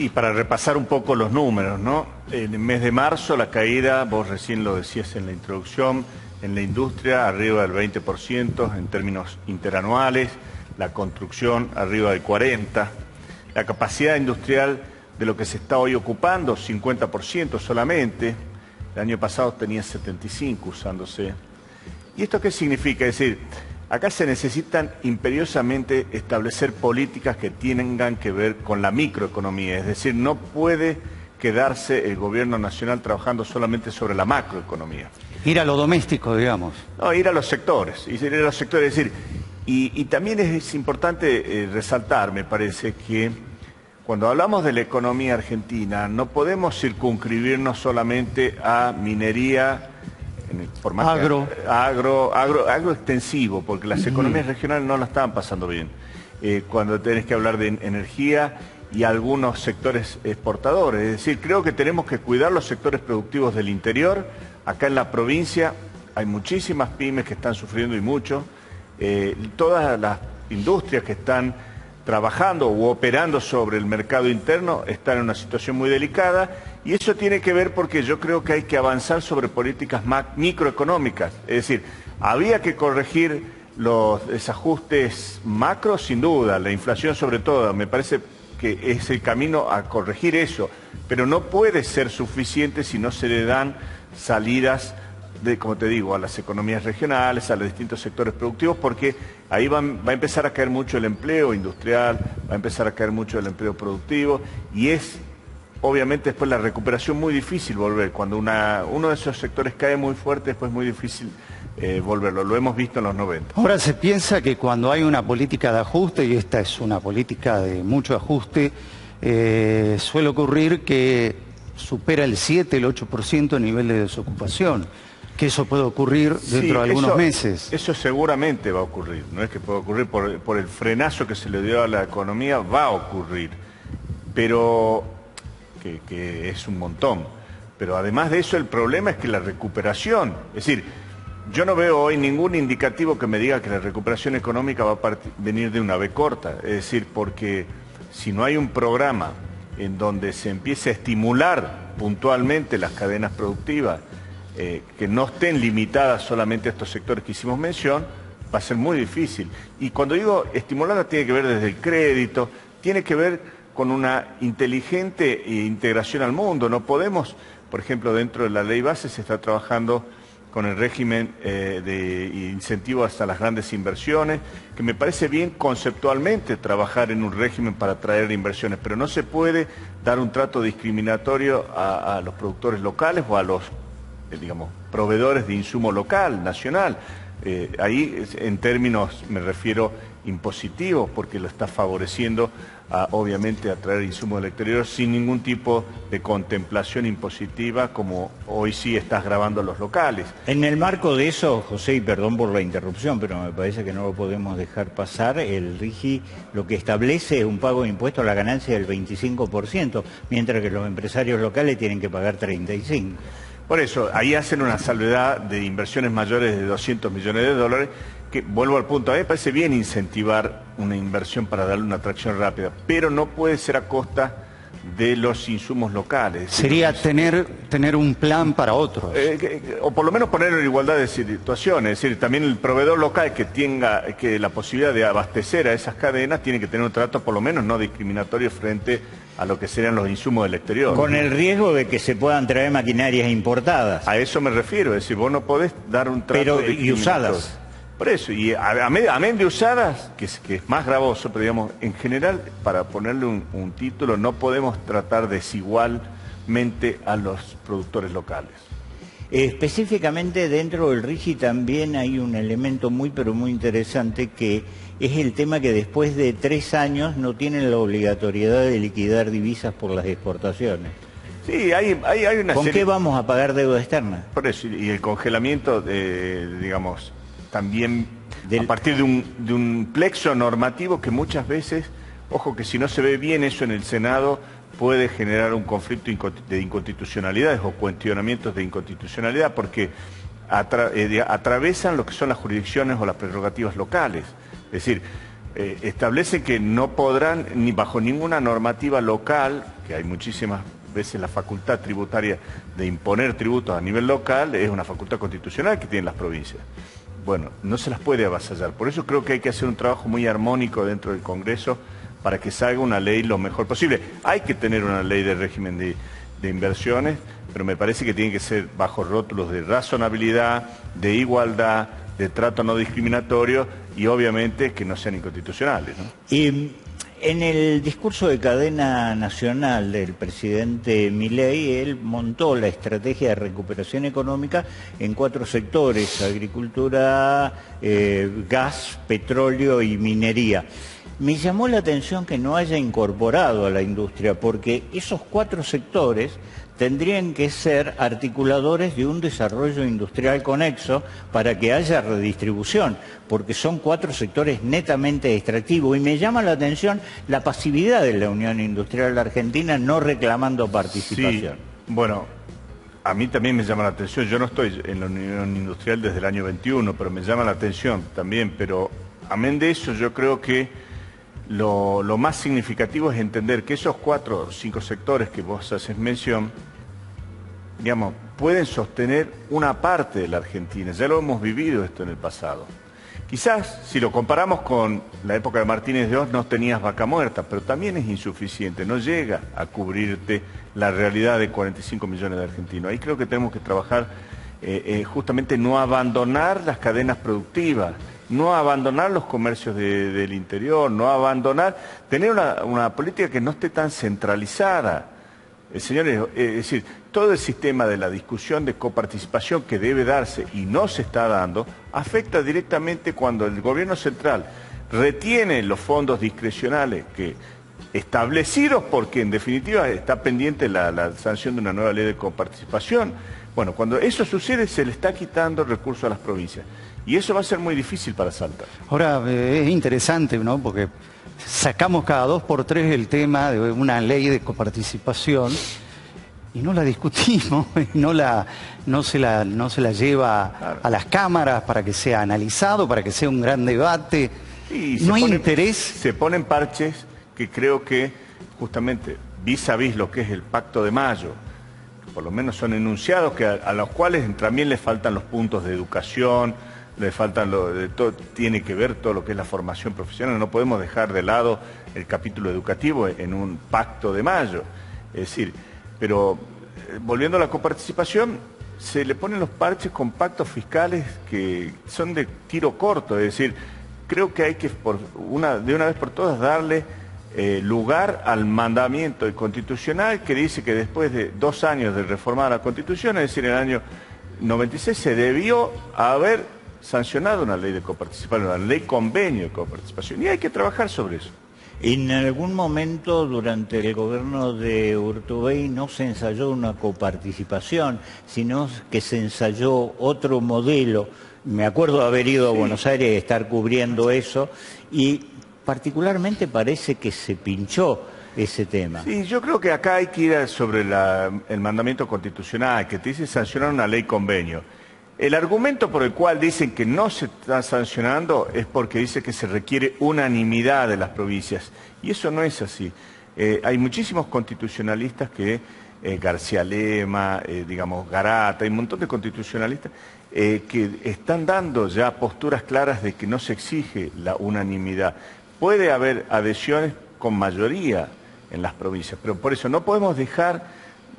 Y para repasar un poco los números, ¿no? En el mes de marzo la caída, vos recién lo decías en la introducción, en la industria arriba del 20% en términos interanuales, la construcción arriba del 40%, la capacidad industrial de lo que se está hoy ocupando, 50% solamente, el año pasado tenía 75% usándose. ¿Y esto qué significa? Es decir, acá se necesitan imperiosamente establecer políticas que tengan que ver con la microeconomía, es decir, no puede quedarse el gobierno nacional trabajando solamente sobre la macroeconomía. Ir a lo doméstico, digamos. No, ir a los sectores, es decir, y también es importante resaltar, me parece, que cuando hablamos de la economía argentina no podemos circunscribirnos solamente a minería, agro extensivo, porque las economías regionales no la estaban pasando bien. Cuando tenés que hablar de energía y algunos sectores exportadores, es decir, creo que tenemos que cuidar los sectores productivos del interior. Acá en la provincia hay muchísimas pymes que están sufriendo y mucho. Todas las industrias que están trabajando u operando sobre el mercado interno están en una situación muy delicada, y eso tiene que ver porque yo creo que hay que avanzar sobre políticas microeconómicas. Es decir, había que corregir los desajustes macro, sin duda, la inflación sobre todo, me parece que es el camino a corregir eso, pero no puede ser suficiente si no se le dan salidas como te digo, a las economías regionales, a los distintos sectores productivos, porque ahí va a empezar a caer mucho el empleo industrial, va a empezar a caer mucho el empleo productivo, y es obviamente después la recuperación muy difícil volver. Cuando uno de esos sectores cae muy fuerte, después es muy difícil volverlo. Lo hemos visto en los 90. Ahora se piensa que cuando hay una política de ajuste, y esta es una política de mucho ajuste, suele ocurrir que supera el 7, el 8% el nivel de desocupación. Que eso puede ocurrir dentro de algunos meses. Eso seguramente va a ocurrir, no es que pueda ocurrir por el frenazo que se le dio a la economía, va a ocurrir, pero que es un montón. Pero además de eso, el problema es que la recuperación, es decir, yo no veo hoy ningún indicativo que me diga que la recuperación económica va a venir de una B corta, es decir, porque si no hay un programa en donde se empiece a estimular puntualmente las cadenas productivas, que no estén limitadas solamente a estos sectores que hicimos mención, va a ser muy difícil. Y cuando digo estimulada, tiene que ver desde el crédito, tiene que ver con una inteligente integración al mundo. No podemos, por ejemplo, dentro de la ley base se está trabajando con el régimen de incentivo hasta las grandes inversiones, que me parece bien conceptualmente trabajar en un régimen para atraer inversiones, pero no se puede dar un trato discriminatorio a los productores locales o a los proveedores de insumo local, nacional. Ahí en términos, me refiero, impositivos, porque lo está favoreciendo obviamente a traer insumos del exterior sin ningún tipo de contemplación impositiva, como hoy sí estás grabando a los locales. En el marco de eso, José, y perdón por la interrupción, pero me parece que no lo podemos dejar pasar, el RIGI lo que establece es un pago de impuesto a la ganancia del 25%, mientras que los empresarios locales tienen que pagar 35%. Por eso, ahí hacen una salvedad de inversiones mayores de 200 millones de dólares, que, vuelvo al punto, a mí me parece bien incentivar una inversión para darle una atracción rápida, pero no puede ser a costa de los insumos locales. Sería tener un plan para otros. O por lo menos ponerlo en igualdad de situaciones, es decir, también el proveedor local que tenga la posibilidad de abastecer a esas cadenas tiene que tener un trato por lo menos no discriminatorio frente a lo que serían los insumos del exterior. Con el riesgo de que se puedan traer maquinarias importadas. A eso me refiero, es decir, vos no podés dar un trato y usadas. Por eso, y amén de usadas, que es más gravoso, pero digamos, en general, para ponerle un título, no podemos tratar desigualmente a los productores locales. Específicamente dentro del RIGI también hay un elemento pero muy interesante, que es el tema que después de 3 años no tienen la obligatoriedad de liquidar divisas por las exportaciones. Sí, hay una ¿Con qué vamos a pagar deuda externa? Por eso, y el congelamiento, digamos, también a partir de un plexo normativo que muchas veces, ojo que si no se ve bien eso en el Senado, puede generar un conflicto de inconstitucionalidades o cuestionamientos de inconstitucionalidad, porque atravesan lo que son las jurisdicciones o las prerrogativas locales. Es decir, establece que no podrán, ni bajo ninguna normativa local, que hay muchísimas veces la facultad tributaria de imponer tributos a nivel local, es una facultad constitucional que tienen las provincias. Bueno, no se las puede avasallar. Por eso creo que hay que hacer un trabajo muy armónico dentro del Congreso para que salga una ley lo mejor posible. Hay que tener una ley de régimen de inversiones, pero me parece que tiene que ser bajo rótulos de razonabilidad, de igualdad, de trato no discriminatorio y obviamente que no sean inconstitucionales, ¿no? Y en el discurso de cadena nacional del presidente Milei, él montó la estrategia de recuperación económica en 4 sectores: agricultura, gas, petróleo y minería. Me llamó la atención que no haya incorporado a la industria, porque esos 4 sectores tendrían que ser articuladores de un desarrollo industrial conexo para que haya redistribución, porque son 4 sectores netamente extractivos. Y me llama la atención la pasividad de la Unión Industrial Argentina no reclamando participación. Sí, bueno, a mí también me llama la atención. Yo no estoy en la Unión Industrial desde el año 21, pero me llama la atención también. Pero amén de eso, yo creo que lo más significativo es entender que esos 4 o 5 sectores que vos haces mención, digamos, pueden sostener una parte de la Argentina. Ya lo hemos vivido esto en el pasado. Quizás, si lo comparamos con la época de Martínez de Oz, no tenías vaca muerta, pero también es insuficiente, no llega a cubrirte la realidad de 45 millones de argentinos. Ahí creo que tenemos que trabajar justamente no abandonar las cadenas productivas, no abandonar los comercios del interior, no abandonar, tener una política que no esté tan centralizada. Señores, es decir, todo el sistema de la discusión de coparticipación que debe darse y no se está dando, afecta directamente cuando el gobierno central retiene los fondos discrecionales que establecidos porque en definitiva está pendiente la sanción de una nueva ley de coparticipación. Bueno, cuando eso sucede se le está quitando recursos a las provincias y eso va a ser muy difícil para Salta. Ahora, es interesante, ¿no? Porque sacamos cada 2 por 3 el tema de una ley de coparticipación y no la discutimos, no se la lleva a las cámaras para que sea analizado, para que sea un gran debate. No hay interés. Se ponen parches que creo que justamente vis a vis lo que es el Pacto de Mayo, por lo menos son enunciados que a los cuales también les faltan los puntos de educación, le faltan tiene que ver todo lo que es la formación profesional. No podemos dejar de lado el capítulo educativo en un Pacto de Mayo. Es decir, pero volviendo a la coparticipación, se le ponen los parches con pactos fiscales que son de tiro corto. Es decir, creo que hay que de una vez por todas darle lugar al mandamiento constitucional que dice que después de 2 años de reformar la Constitución, es decir, en el año 96, se debió haber sancionado una ley de coparticipación, una ley convenio de coparticipación, y hay que trabajar sobre eso. En algún momento durante el gobierno de Urtubey no se ensayó una coparticipación, sino que se ensayó otro modelo. Me acuerdo de haber ido a Buenos Aires y estar cubriendo eso, y particularmente parece que se pinchó ese tema. Sí, yo creo que acá hay que ir sobre el mandamiento constitucional, que te dice sancionar una ley convenio. El argumento por el cual dicen que no se está sancionando es porque dice que se requiere unanimidad de las provincias. Y eso no es así. Hay muchísimos constitucionalistas que, García Lema, digamos, Garata, hay un montón de constitucionalistas que están dando ya posturas claras de que no se exige la unanimidad. Puede haber adhesiones con mayoría en las provincias, pero por eso no podemos dejar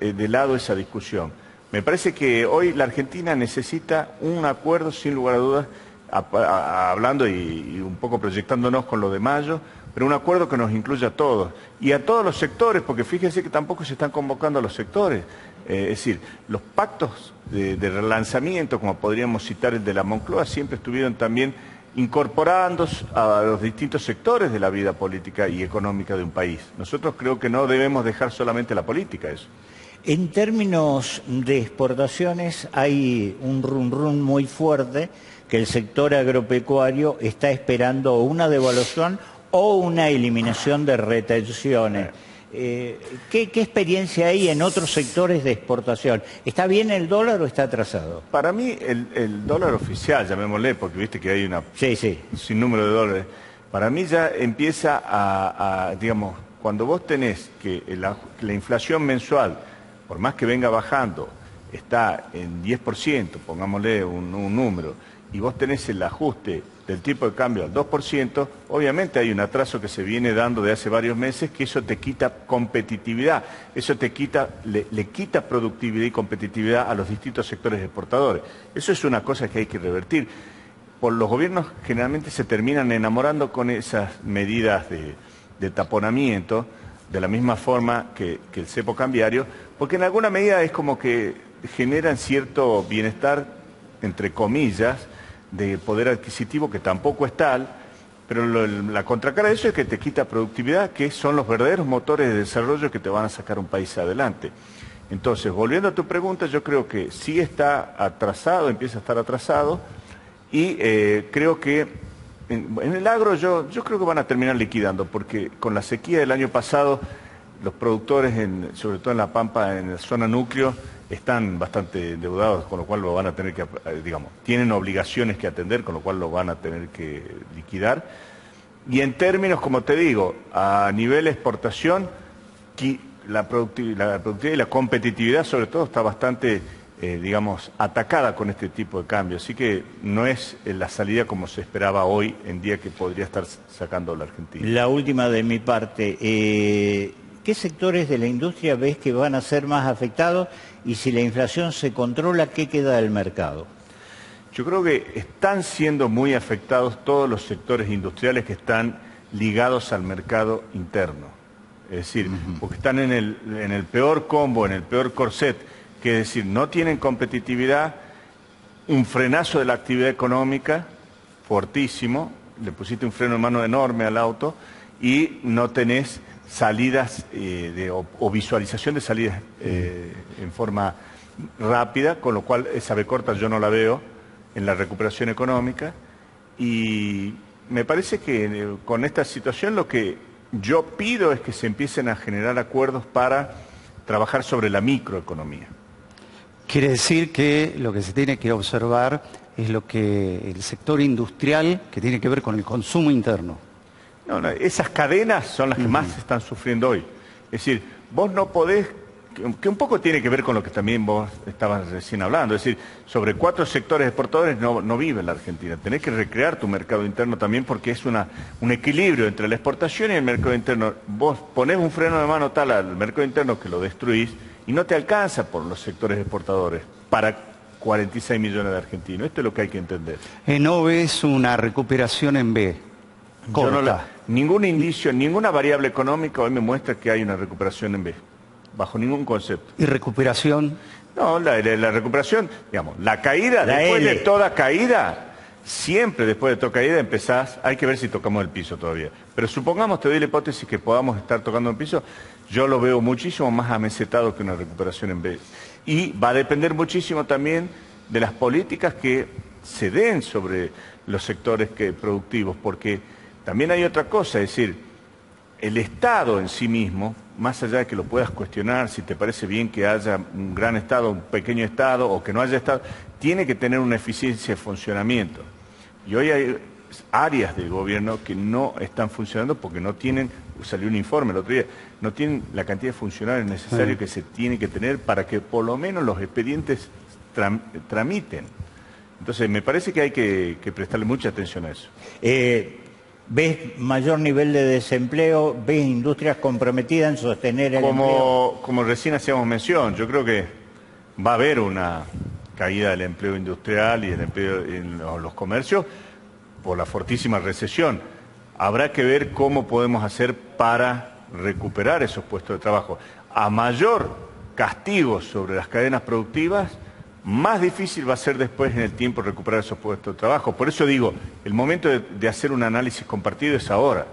de lado esa discusión. Me parece que hoy la Argentina necesita un acuerdo, sin lugar a dudas, hablando y un poco proyectándonos con lo de mayo, pero un acuerdo que nos incluya a todos, y a todos los sectores, porque fíjense que tampoco se están convocando a los sectores. Es decir, los pactos de relanzamiento, como podríamos citar el de la Moncloa, siempre estuvieron también incorporándose a los distintos sectores de la vida política y económica de un país. Nosotros creo que no debemos dejar solamente la política eso. En términos de exportaciones hay un run muy fuerte que el sector agropecuario está esperando una devaluación o una eliminación de retenciones. ¿Qué experiencia hay en otros sectores de exportación? ¿Está bien el dólar o está atrasado? Para mí el dólar oficial, llamémosle, porque viste que hay un sinnúmero de dólares. Para mí ya empieza digamos, cuando vos tenés que la inflación mensual, por más que venga bajando, está en 10%, pongámosle un número, y vos tenés el ajuste del tipo de cambio al 2%, obviamente hay un atraso que se viene dando de hace varios meses, que eso te quita competitividad, eso te quita, le quita productividad y competitividad a los distintos sectores exportadores. Eso es una cosa que hay que revertir. Por los gobiernos generalmente se terminan enamorando con esas medidas de taponamiento, de la misma forma que el cepo cambiario, porque en alguna medida es como que generan cierto bienestar, entre comillas, de poder adquisitivo que tampoco es tal, pero la contracara de eso es que te quita productividad, que son los verdaderos motores de desarrollo que te van a sacar un país adelante. Entonces, volviendo a tu pregunta, yo creo que sí está atrasado, empieza a estar atrasado, y creo que en el agro yo creo que van a terminar liquidando, porque con la sequía del año pasado, los productores, sobre todo en La Pampa, en la zona núcleo, están bastante endeudados, con lo cual lo van a tener que, digamos, tienen obligaciones que atender, con lo cual lo van a tener que liquidar. Y en términos, como te digo, a nivel exportación, la productividad y la competitividad sobre todo está bastante, digamos, atacada con este tipo de cambio. Así que no es la salida como se esperaba hoy en día que podría estar sacando la Argentina. La última de mi parte. ¿Qué sectores de la industria ves que van a ser más afectados? Y si la inflación se controla, ¿qué queda del mercado? Yo creo que están siendo muy afectados todos los sectores industriales que están ligados al mercado interno. Es decir, porque están en el peor combo, en el peor corset, que es decir, no tienen competitividad, un frenazo de la actividad económica fortísimo, le pusiste un freno de mano enorme al auto y no tenés salidas o visualización de salidas en forma rápida, con lo cual esa B corta yo no la veo en la recuperación económica, y me parece que con esta situación lo que yo pido es que se empiecen a generar acuerdos para trabajar sobre la microeconomía. Quiere decir que lo que se tiene que observar es lo que el sector industrial, que tiene que ver con el consumo interno. No, esas cadenas son las que más están sufriendo hoy. Es decir, vos no podés, que un poco tiene que ver con lo que también vos estabas recién hablando, es decir, sobre 4 sectores exportadores no vive la Argentina. Tenés que recrear tu mercado interno también, porque es un equilibrio entre la exportación y el mercado interno. Vos ponés un freno de mano tal al mercado interno que lo destruís y no te alcanza por los sectores exportadores para 46 millones de argentinos. Esto es lo que hay que entender. ¿No ves una recuperación en B? Ningún indicio, ninguna variable económica hoy me muestra que hay una recuperación en B, bajo ningún concepto. ¿Y recuperación? No, la recuperación, digamos, la caída, después de toda caída, siempre después de toda caída empezás, hay que ver si tocamos el piso todavía. Pero supongamos, te doy la hipótesis que podamos estar tocando el piso, yo lo veo muchísimo más amesetado que una recuperación en B. Y va a depender muchísimo también de las políticas que se den sobre los sectores productivos, porque también hay otra cosa, es decir, el Estado en sí mismo, más allá de que lo puedas cuestionar, si te parece bien que haya un gran Estado, un pequeño Estado, o que no haya Estado, tiene que tener una eficiencia de funcionamiento. Y hoy hay áreas del gobierno que no están funcionando porque no tienen, salió un informe el otro día, no tienen la cantidad de funcionarios necesarios que se tiene que tener para que por lo menos los expedientes tramiten. Entonces, me parece que hay que prestarle mucha atención a eso. ¿Ves mayor nivel de desempleo? ¿Ves industrias comprometidas en sostener el empleo? Como recién hacíamos mención, yo creo que va a haber una caída del empleo industrial y del empleo en los comercios por la fortísima recesión. Habrá que ver cómo podemos hacer para recuperar esos puestos de trabajo. A mayor castigo sobre las cadenas productivas, más difícil va a ser después en el tiempo recuperar esos puestos de trabajo. Por eso digo, el momento de hacer un análisis compartido es ahora.